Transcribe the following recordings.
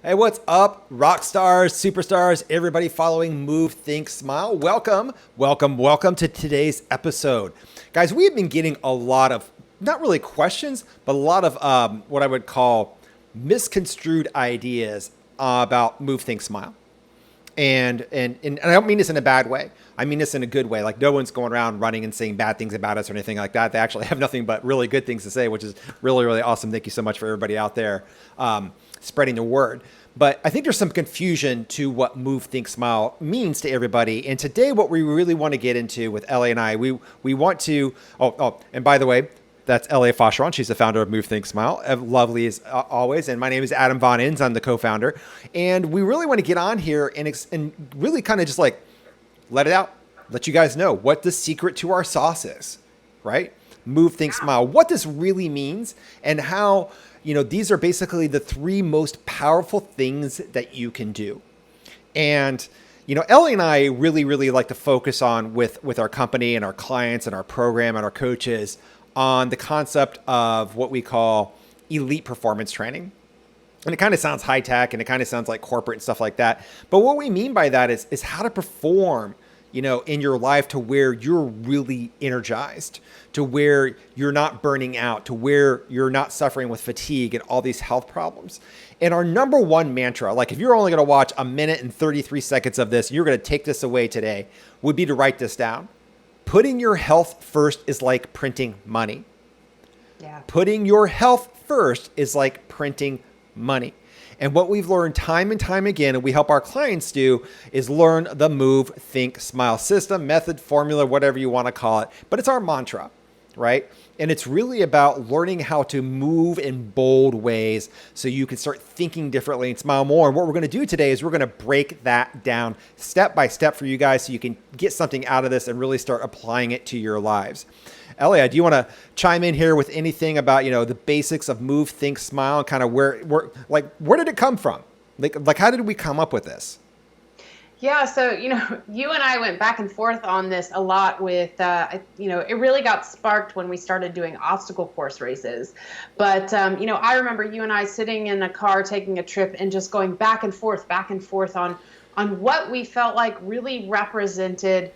Hey, what's up, rock stars, superstars, everybody following Move, Think, Smile? Welcome to today's episode. Guys, we've been getting a lot of, not really questions, but a lot of what I would call misconstrued ideas about Move, Think, Smile. And I don't mean this in a bad way. I mean this in a good way. Like no one's going around running and saying bad things about us or anything like that. They actually have nothing but really good things to say, which is really, really awesome. Thank you so much for everybody out there spreading the word. But I think there's some confusion to what Move, Think, Smile means to everybody. And today, what we really want to get into with Elea and I, we want to. And by the way, that's Elea Fosheron. She's the founder of Move, Think, Smile. Lovely as always. And my name is Adam Von Inns. I'm the co-founder. And we really want to get on here and really kind of just like let it out. Let you guys know what the secret to our sauce is, right? Move, Think, Smile. What this really means and how, these are basically the three most powerful things that you can do. And Ellie and I really, really like to focus on with our company and our clients and our program and our coaches on the concept of what we call elite performance training. And it kind of sounds high tech and it kind of sounds like corporate and stuff like that. But what we mean by that is how to perform, in your life to where you're really energized, to where you're not burning out, to where you're not suffering with fatigue and all these health problems. And our number one mantra, like if you're only going to watch a minute and 33 seconds of this, you're going to take this away today, would be to write this down. Putting your health first is like printing money. Yeah. Putting your health first is like printing money. And what we've learned time and time again, and we help our clients do, is learn the Move, Think, Smile system, method, formula, whatever you want to call it. But it's our mantra, right? And it's really about learning how to move in bold ways so you can start thinking differently and smile more. And what we're going to do today is we're going to break that down step by step for you guys so you can get something out of this and really start applying it to your lives. Elea, do you want to chime in here with anything about, the basics of Move, Think, Smile, and kind of where did it come from? Like how did we come up with this? Yeah. So, you and I went back and forth on this a lot with, it really got sparked when we started doing obstacle course races. But, I remember you and I sitting in a car, taking a trip and just going back and forth on what we felt like really represented,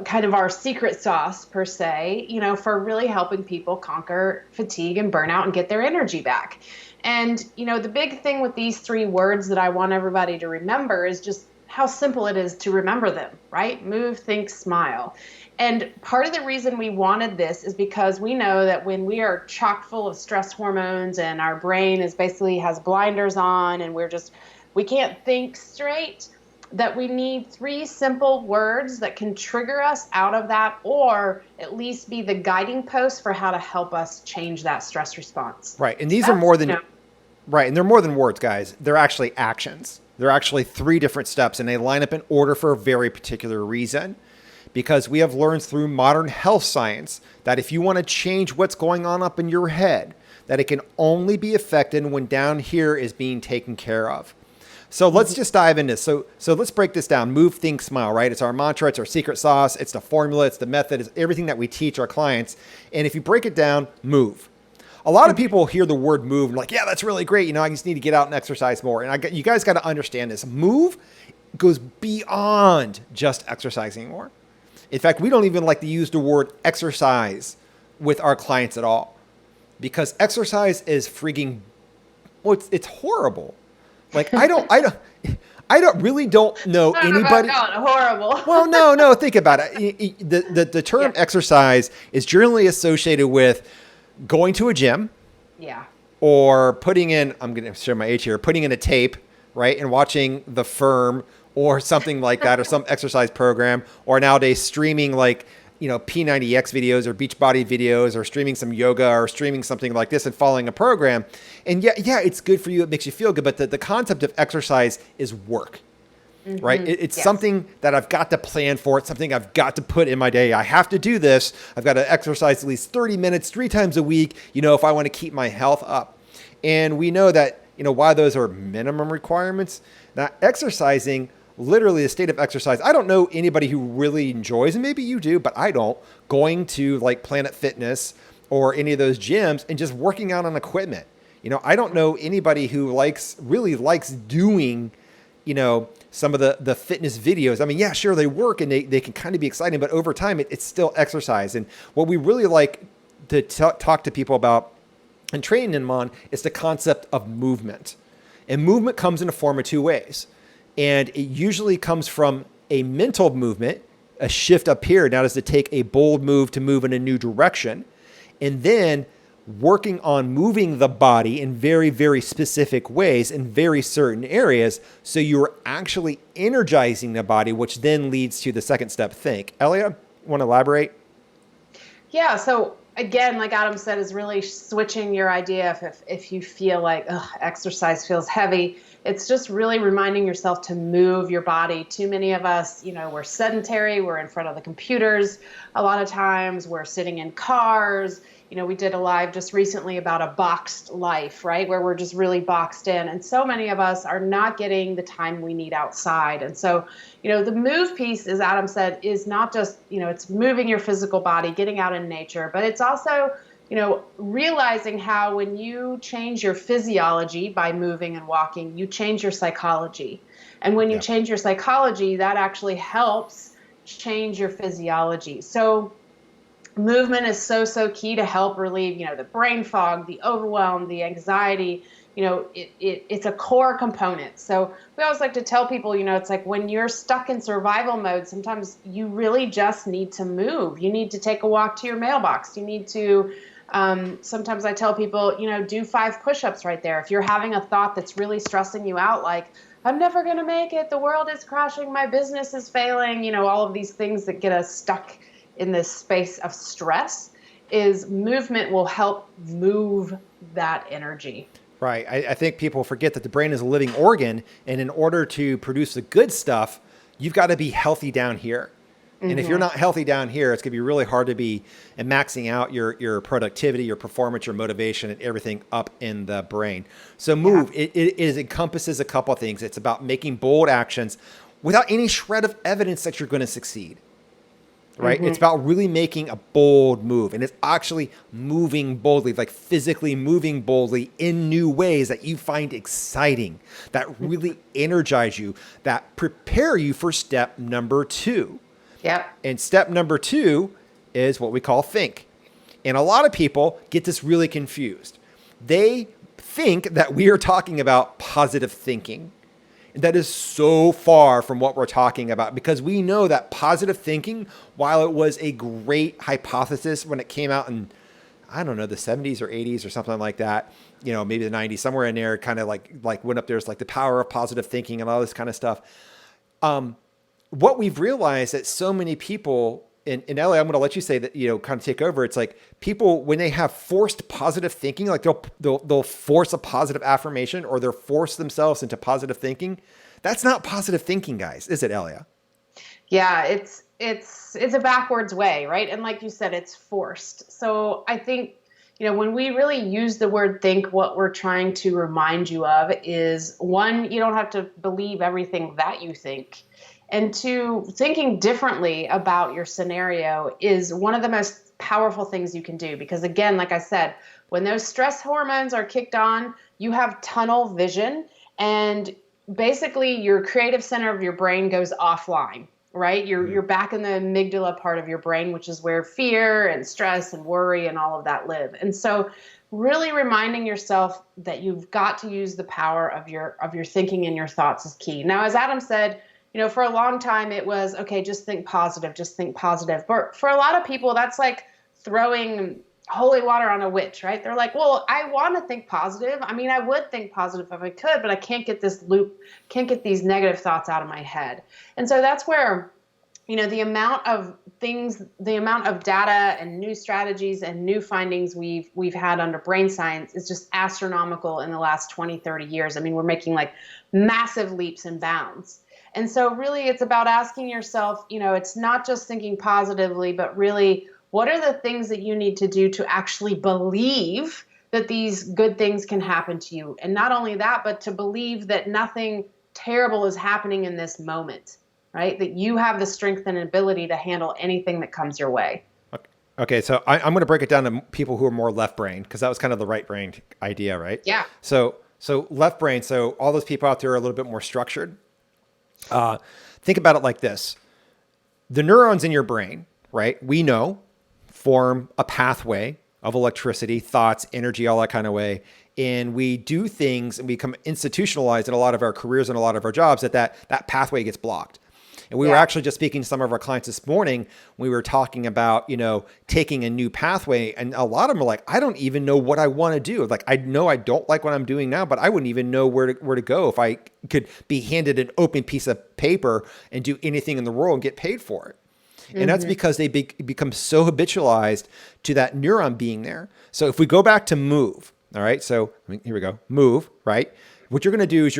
kind of our secret sauce per se, for really helping people conquer fatigue and burnout and get their energy back. And, the big thing with these three words that I want everybody to remember is just how simple it is to remember them, right? Move, think, smile. And part of the reason we wanted this is because we know that when we are chock full of stress hormones and our brain is basically has blinders on and we can't think straight, that we need three simple words that can trigger us out of that or at least be the guiding post for how to help us change that stress response. Right. And these are more than right. And they're more than words, guys. They're actually actions. They're actually three different steps and they line up in order for a very particular reason. Because we have learned through modern health science that if you want to change what's going on up in your head, that it can only be effected when down here is being taken care of. So let's just dive into this. So let's break this down. Move, think, smile, right? It's our mantra. It's our secret sauce. It's the formula. It's the method. It's everything that we teach our clients. And if you break it down, move. A lot of people hear the word move and like, yeah, that's really great. I just need to get out and exercise more. And you guys got to understand this. Move goes beyond just exercising more. In fact, we don't even like to use the word exercise with our clients at all because exercise is freaking, it's horrible. Like I don't really don't know anybody. Horrible. Well, no. Think about it. The term exercise is generally associated with going to a gym. Yeah. Or putting in. I'm going to share my age here. Putting in a tape, right, and watching The Firm or something like that, or some exercise program, or nowadays streaming like P90X videos or Beachbody videos or streaming some yoga or streaming something like this and following a program. And yeah, it's good for you. It makes you feel good. But the concept of exercise is work, right? It's something that I've got to plan for. It's something I've got to put in my day. I have to do this. I've got to exercise at least 30 minutes, 3 times a week, if I want to keep my health up. And we know that, why those are minimum requirements. Now, exercising, literally the state of exercise. I don't know anybody who really enjoys, and maybe you do, but I don't, going to like Planet Fitness or any of those gyms and just working out on equipment. I don't know anybody who really likes doing, some of the fitness videos. I mean, yeah, sure, they work and they can kind of be exciting, but over time, it's still exercise. And what we really like to talk to people about and train them on is the concept of movement. And movement comes in the form of two ways. And it usually comes from a mental movement, a shift up here. Now, is to take a bold move to move in a new direction. And then working on moving the body in very, very specific ways in very certain areas. So you're actually energizing the body, which then leads to the second step, think. Elea, want to elaborate? Yeah. So again, like Adam said, is really switching your idea. If you feel like exercise feels heavy, it's just really reminding yourself to move your body. Too many of us, we're sedentary. We're in front of the computers. A lot of times we're sitting in cars. We did a live just recently about a boxed life, right? Where we're just really boxed in. And so many of us are not getting the time we need outside. And so, the move piece, as Adam said, is not just, it's moving your physical body, getting out in nature, but it's also, realizing how when you change your physiology by moving and walking, you change your psychology. And when you change your psychology, that actually helps change your physiology. So movement is so key to help relieve, the brain fog, the overwhelm, the anxiety. It's a core component. So we always like to tell people, it's like when you're stuck in survival mode, sometimes you really just need to move. You need to take a walk to your mailbox. You need to, sometimes I tell people, do 5 push-ups right there. If you're having a thought that's really stressing you out, like, I'm never going to make it, the world is crashing, my business is failing, all of these things that get us stuck in this space of stress, is movement will help move that energy. Right. I think people forget that the brain is a living organ, and in order to produce the good stuff, you've got to be healthy down here. Mm-hmm. And if you're not healthy down here, it's going to be really hard to be and maxing out your productivity, your performance, your motivation, and everything up in the brain. So move, it encompasses a couple of things. It's about making bold actions without any shred of evidence that you're going to succeed. Right? Mm-hmm. It's about really making a bold move, and it's actually moving boldly, like physically moving boldly in new ways that you find exciting, that really energize you, that prepare you for step number 2. Yeah. And step number 2 is what we call think. And a lot of people get this really confused. They think that we are talking about positive thinking. That is so far from what we're talking about, because we know that positive thinking, while it was a great hypothesis when it came out in, I don't know, the 70s or 80s or something like that, maybe the 90s, somewhere in there, kind of like went up there. It's like the power of positive thinking and all this kind of stuff. What we've realized that so many people, and Ellie, I'm going to let you say that, kind of take over. It's like people, when they have forced positive thinking, like they'll force a positive affirmation, or they'll force themselves into positive thinking. That's not positive thinking, guys. Is it, Elia? Yeah, it's a backwards way, right? And like you said, it's forced. So I think, when we really use the word think, what we're trying to remind you of is, 1, you don't have to believe everything that you think. And 2, thinking differently about your scenario is one of the most powerful things you can do. Because again, like I said, when those stress hormones are kicked on, you have tunnel vision, and basically your creative center of your brain goes offline, right? You're back in the amygdala part of your brain, which is where fear and stress and worry and all of that live. And so really reminding yourself that you've got to use the power of your thinking and your thoughts is key. Now, as Adam said, for a long time it was, okay, just think positive, just think positive. But for a lot of people, that's like throwing holy water on a witch, right? They're like, well, I want to think positive. I mean, I would think positive if I could, but I can't get this loop, can't get these negative thoughts out of my head. And so that's where, the amount of things, the amount of data and new strategies and new findings we've had under brain science is just astronomical in the last 20, 30 years. I mean, we're making like massive leaps and bounds. And so really it's about asking yourself, it's not just thinking positively, but really what are the things that you need to do to actually believe that these good things can happen to you? And not only that, but to believe that nothing terrible is happening in this moment, right? That you have the strength and ability to handle anything that comes your way. Okay, so I'm going to break it down to people who are more left brain because that was kind of the right brain idea, right? Yeah. So left brain. So all those people out there are a little bit more structured. Think about it like this: the neurons in your brain, right? We know form a pathway of electricity, thoughts, energy, all that kind of way. And we do things and we become institutionalized in a lot of our careers and a lot of our jobs that pathway gets blocked. And we were actually just speaking to some of our clients this morning. We were talking about, taking a new pathway. And a lot of them are like, I don't even know what I want to do. Like, I know I don't like what I'm doing now, but I wouldn't even know where to go if I could be handed an open piece of paper and do anything in the world and get paid for it. And that's because they become so habitualized to that neuron being there. So if we go back to move, all right, so here we go, move, right? What you're going to do is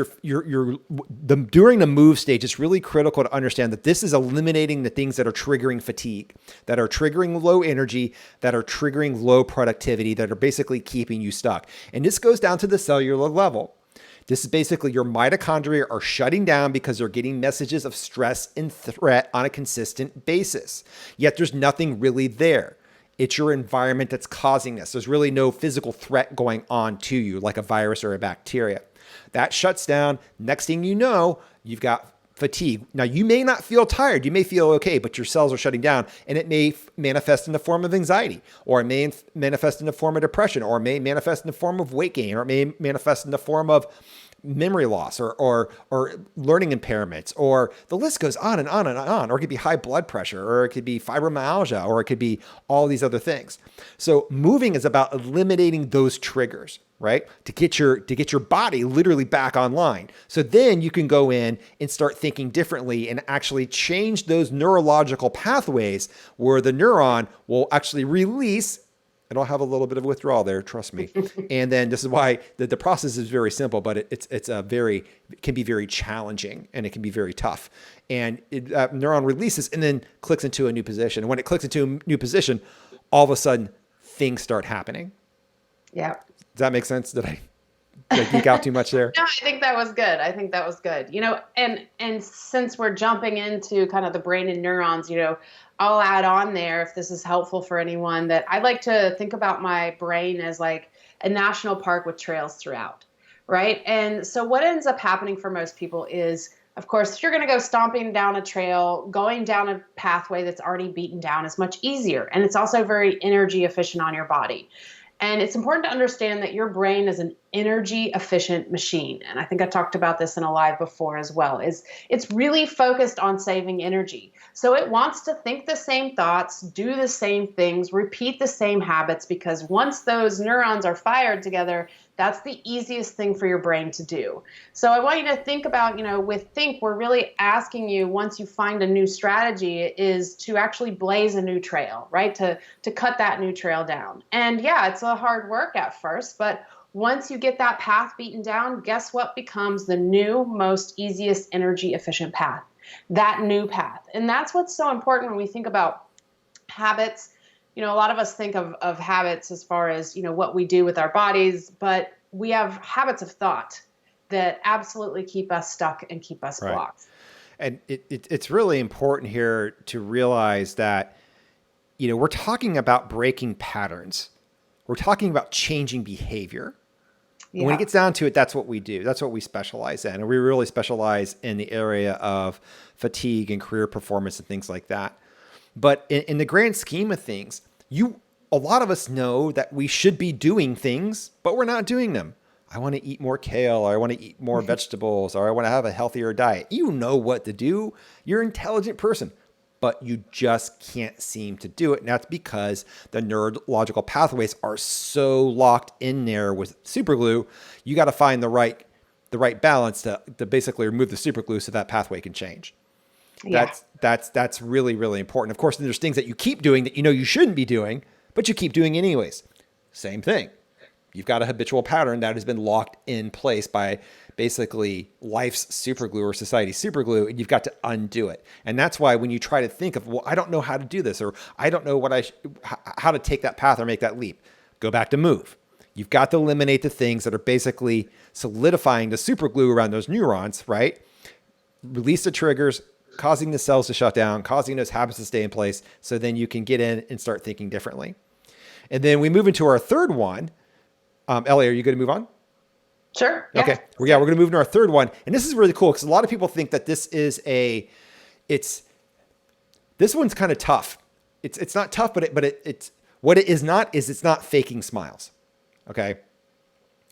during the move stage, it's really critical to understand that this is eliminating the things that are triggering fatigue, that are triggering low energy, that are triggering low productivity, that are basically keeping you stuck. And this goes down to the cellular level. This is basically your mitochondria are shutting down because they're getting messages of stress and threat on a consistent basis. Yet there's nothing really there. It's your environment that's causing this. There's really no physical threat going on to you like a virus or a bacteria. That shuts down. Next thing you know, you've got fatigue. Now, you may not feel tired. You may feel okay, but your cells are shutting down, and it may manifest in the form of anxiety, or it may manifest in the form of depression, or it may manifest in the form of weight gain, or it may manifest in the form of memory loss or learning impairments, or the list goes on and on and on. Or it could be high blood pressure, or it could be fibromyalgia, or it could be all these other things. So moving is about eliminating those triggers, right? To get your body literally back online. So then you can go in and start thinking differently and actually change those neurological pathways where the neuron will actually release. And I'll have a little bit of withdrawal there, trust me. And then this is why the process is very simple, but it can be very challenging and it can be very tough. And neuron releases and then clicks into a new position. And when it clicks into a new position, all of a sudden things start happening. Yeah. Does that make sense? Did I geek out too much there? No, I think that was good. And since we're jumping into kind of the brain and neurons, I'll add on there, if this is helpful for anyone, that I like to think about my brain as like a national park with trails throughout, right? And so what ends up happening for most people is, of course, if you're going to go stomping down a trail, going down a pathway that's already beaten down is much easier. And it's also very energy efficient on your body. And it's important to understand that your brain is an energy efficient machine. And I think I talked about this in a live before as well, is it's really focused on saving energy. So it wants to think the same thoughts, do the same things, repeat the same habits, because once those neurons are fired together, that's the easiest thing for your brain to do. So I want you to think about, with Think, we're really asking you, once you find a new strategy, is to actually blaze a new trail, right? To cut that new trail down. And yeah, it's a hard work at first, but once you get that path beaten down, guess what becomes the new, most easiest energy efficient path? That new path. And that's what's so important when we think about habits. A lot of us think of habits as far as, what we do with our bodies, but we have habits of thought that absolutely keep us stuck and keep us blocked. And it's really important here to realize that, we're talking about breaking patterns. We're talking about changing behavior. Yeah. When it gets down to it, that's what we do. That's what we specialize in. And we really specialize in the area of fatigue and career performance and things like that. But in the grand scheme of things, a lot of us know that we should be doing things, but we're not doing them. I want to eat more kale, or I want to eat more vegetables, or I want to have a healthier diet. You know what to do. You're an intelligent person, but you just can't seem to do it. And that's because the neurological pathways are so locked in there with super glue. You got to find the right balance to basically remove the super glue so that pathway can change. Yeah. That's really, really important. Of course, there's things that you keep doing that you shouldn't be doing, but you keep doing anyways. Same thing. You've got a habitual pattern that has been locked in place by basically life's superglue or society's superglue, and you've got to undo it. And that's why when you try to think of, I don't know how to do this, or I don't know how to take that path or make that leap, go back to move. You've got to eliminate the things that are basically solidifying the superglue around those neurons, right? Release the triggers, causing the cells to shut down, causing those habits to stay in place. So then you can get in and start thinking differently. And then we move into our third one. Ellie, are you going to move on? Sure. Yeah. Okay. Well, yeah, we're going to move into our third one. And this is really cool because a lot of people think that this one's kind of tough. It's not tough, but it's what it is not is it's not faking smiles. Okay.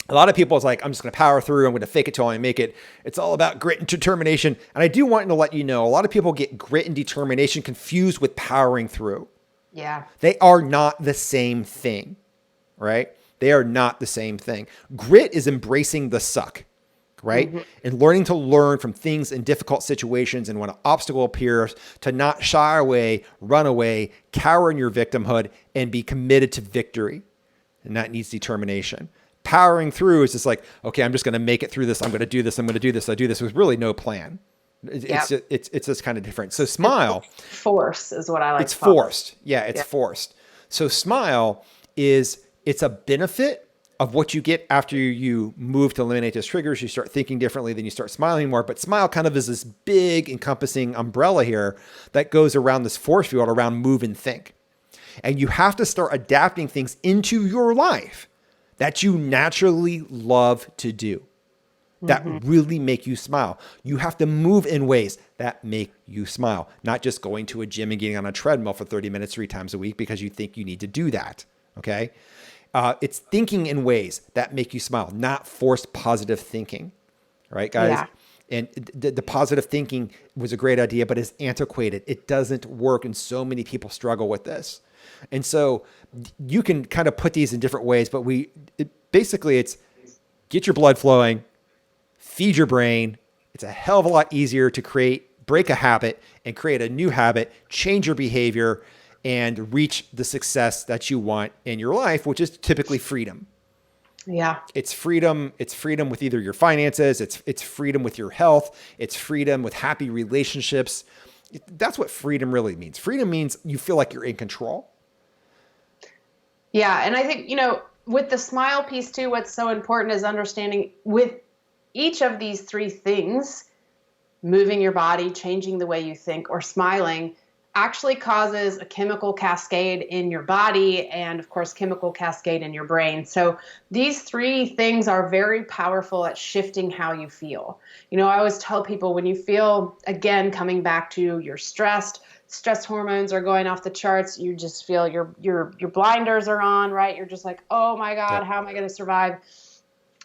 A lot of people is like, I'm just going to power through. I'm going to fake it till I make it. It's all about grit and determination. And I do want to let you know, a lot of people get grit and determination confused with powering through. Yeah. They are not the same thing, right? They are not the same thing. Grit is embracing the suck, right? Mm-hmm. And learning to learn from things in difficult situations. And when an obstacle appears, to not shy away, run away, cower in your victimhood, and be committed to victory. And that needs determination. Powering through is just like, okay, I'm just going to make it through this. I'm going to do this. I'm going to do this. I do this with really no plan. It's just kind of different. So smile. Force is what I like. It's forced. Yeah, it's forced. So smile it's a benefit of what you get after you move to eliminate those triggers. You start thinking differently, then you start smiling more. But smile kind of is this big encompassing umbrella here that goes around this force field around move and think. And you have to start adapting things into your life that you naturally love to do, that really make you smile. You have to move in ways that make you smile, not just going to a gym and getting on a treadmill for 30 minutes 3 times a week because you think you need to do that. Okay. It's thinking in ways that make you smile, not forced positive thinking. Right, guys? Yeah. And the positive thinking was a great idea, but it's antiquated. It doesn't work. And so many people struggle with this. And so you can kind of put these in different ways, but basically it's get your blood flowing, feed your brain. It's a hell of a lot easier to break a habit and create a new habit, change your behavior, and reach the success that you want in your life, which is typically freedom. Yeah. It's freedom. It's freedom with either your finances. It's freedom with your health. It's freedom with happy relationships. That's what freedom really means. Freedom means you feel like you're in control. Yeah. And I think, with the smile piece too, what's so important is understanding with each of these 3 things, moving your body, changing the way you think, or smiling, actually causes a chemical cascade in your body and, of course, chemical cascade in your brain. So these 3 things are very powerful at shifting how you feel. I always tell people when you feel, again, coming back to you're stress hormones are going off the charts, you just feel your blinders are on, right? You're just like, oh my God, how am I going to survive?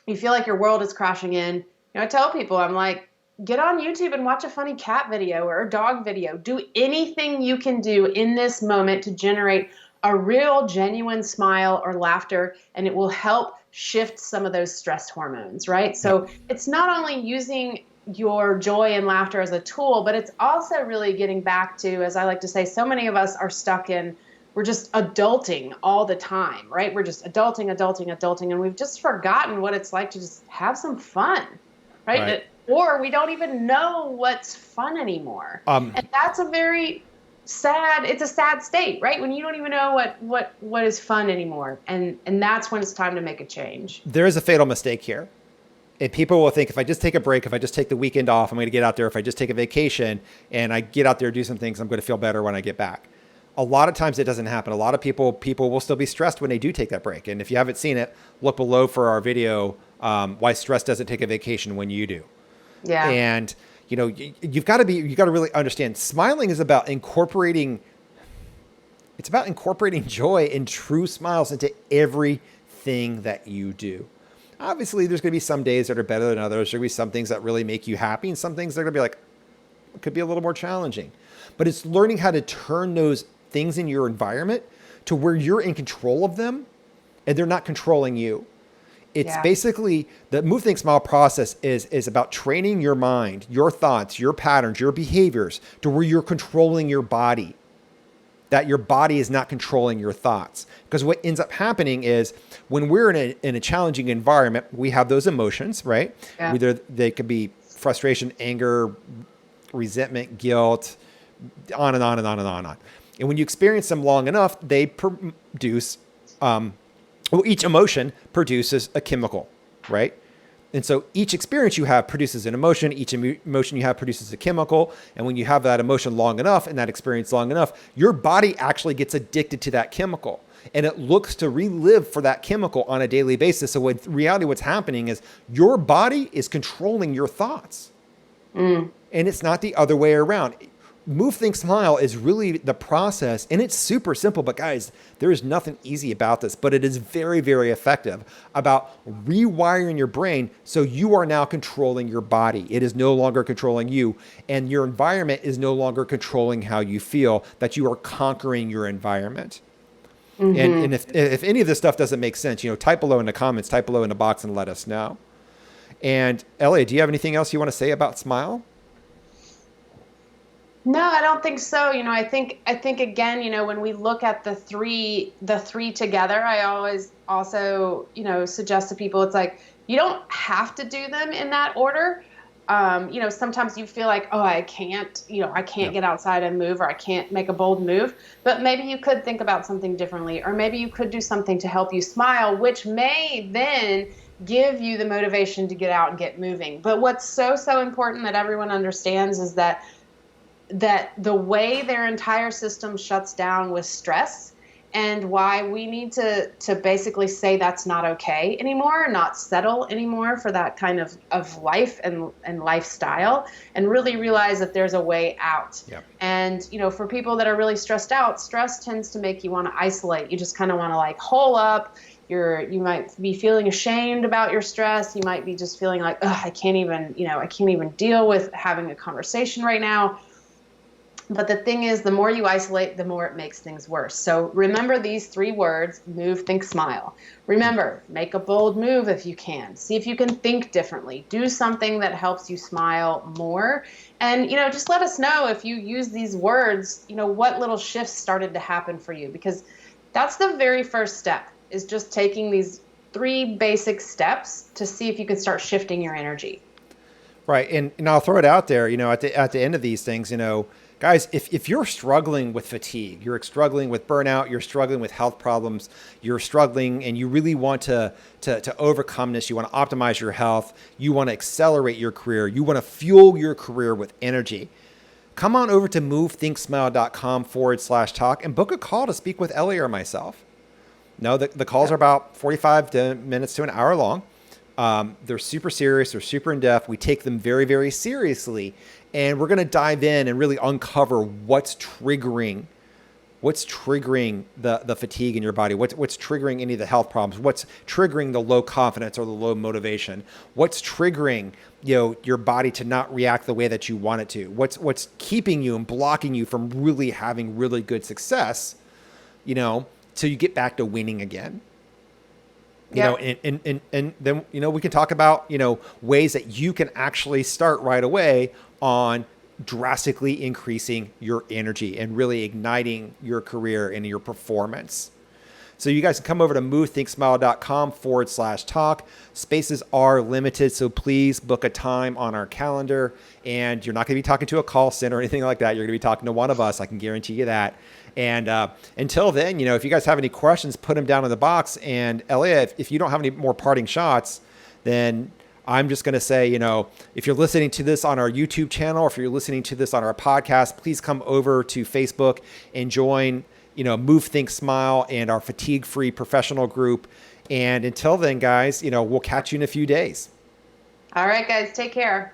You feel like your world is crashing in. I tell people, I'm like, get on YouTube and watch a funny cat video or a dog video. Do anything you can do in this moment to generate a real, genuine smile or laughter, and it will help shift some of those stress hormones, right? So it's not only using your joy and laughter as a tool, but it's also really getting back to, as I like to say, so many of us are stuck in, we're just adulting all the time, right? We're just adulting, and we've just forgotten what it's like to just have some fun, right? Or we don't even know what's fun anymore. And that's it's a sad state, right? When you don't even know what is fun anymore. And that's when it's time to make a change. There is a fatal mistake here. And people will think if I just take a break, if I just take the weekend off, I'm going to get out there. If I just take a vacation and I get out there, do some things, I'm going to feel better when I get back. A lot of times it doesn't happen. A lot of people will still be stressed when they do take that break. And if you haven't seen it, look below for our video, why stress doesn't take a vacation when you do. Yeah. And you've got to really understand smiling is about incorporating joy and true smiles into everything that you do. Obviously there's going to be some days that are better than others. There's going to be some things that really make you happy and some things that are going to be like, it could be a little more challenging, but it's learning how to turn those things in your environment to where you're in control of them and they're not controlling you. It's basically the Move, Think, Smile process is about training your mind, your thoughts, your patterns, your behaviors to where you're controlling your body, that your body is not controlling your thoughts. Because what ends up happening is when we're in a challenging environment, we have those emotions, right? Yeah. Either they could be frustration, anger, resentment, guilt, on and on and on and on and on. And when you experience them long enough, they produce, each emotion produces a chemical, right? And so each experience you have produces an emotion. Each emotion you have produces a chemical. And when you have that emotion long enough and that experience long enough, your body actually gets addicted to that chemical. And it looks to relive for that chemical on a daily basis. So in reality, what's happening is your body is controlling your thoughts. And it's not the other way around. Move, Think, Smile is really the process, and it's super simple. But guys, there is nothing easy about this, but it is very, very effective about rewiring your brain so you are now controlling your body. It is no longer controlling you, and your environment is no longer controlling how you feel, that you are conquering your environment. And if any of this stuff doesn't make sense, type below in the comments, type below in the box and let us know. And Elea, do you have anything else you want to say about Smile? No, I don't think so. I think again, when we look at the three together, I always also, suggest to people, it's like, you don't have to do them in that order. Sometimes you feel like, oh, I can't get outside and move, or I can't make a bold move, but maybe you could think about something differently, or maybe you could do something to help you smile, which may then give you the motivation to get out and get moving. But what's so important that everyone understands is that the way their entire system shuts down with stress, and why we need to basically say that's not okay anymore, not settle anymore for that kind of life and lifestyle, and really realize that there's a way out. Yep. And, for people that are really stressed out, stress tends to make you want to isolate. You just kind of want to like hole up. You might be feeling ashamed about your stress. You might be just feeling like, oh, I can't even deal with having a conversation right now. But the thing is, the more you isolate, the more it makes things worse. So remember these 3 words: move, think, smile. Remember, make a bold move if you can. See if you can think differently. Do something that helps you smile more. And, just let us know if you use these words, what little shifts started to happen for you. Because that's the very first step, is just taking these 3 basic steps to see if you can start shifting your energy. Right. And I'll throw it out there, at the end of these things, guys, if you're struggling with fatigue, you're struggling with burnout, you're struggling with health problems, you're struggling and you really want to overcome this, you want to optimize your health, you want to accelerate your career, you want to fuel your career with energy, come on over to movethinkSmile.com/talk and book a call to speak with Elea or myself. No, the calls are about 45 minutes to an hour long. They're super serious. They're super in-depth. We take them very, very seriously. And we're going to dive in and really uncover what's triggering the fatigue in your body, what's triggering any of the health problems, what's triggering the low confidence or the low motivation, what's triggering your body to not react the way that you want it to, what's keeping you and blocking you from really having really good success, till you get back to winning again. And then, we can talk about, ways that you can actually start right away on drastically increasing your energy and really igniting your career and your performance. So you guys can come over to movethinksmile.com/talk. Spaces are limited, so please book a time on our calendar. And you're not going to be talking to a call center or anything like that. You're going to be talking to one of us. I can guarantee you that. And until then, if you guys have any questions, put them down in the box. And Elea, if you don't have any more parting shots, then I'm just going to say, if you're listening to this on our YouTube channel, or if you're listening to this on our podcast, please come over to Facebook and join, Move, Think, Smile and our fatigue-free professional group. And until then, guys, we'll catch you in a few days. All right, guys, take care.